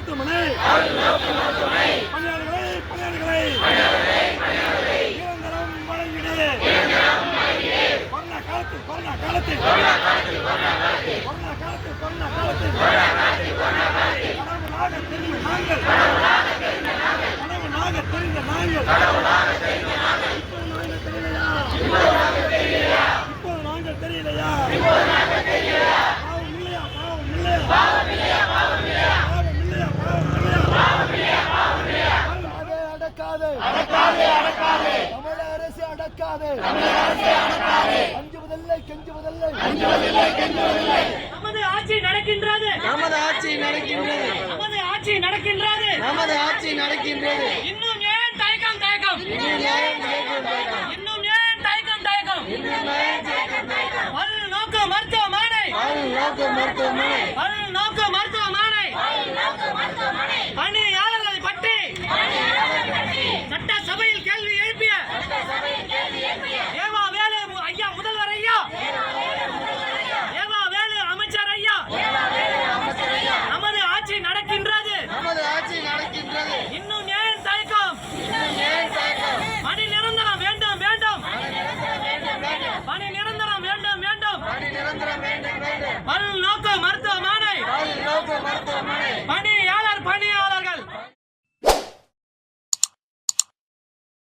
மருத்துவமனை பணியாளர்களை நிரந்தரம் வழங்கிடு. கொரோனா காலத்தில் கனவுனாக தெரிந்த நாங்கள் இப்போது நாங்கள் தெரியலையா? பாவம் இல்லையா? அடக்காதே தமிழக அரசு அடக்காதே. அஞ்சுவதில்லை கெஞ்சுவதில்லை. நமது ஆட்சி நடக்கின்றது. இன்னும் ஏன் தயக்கம்? பல்நோக்கு மருத்துவமனை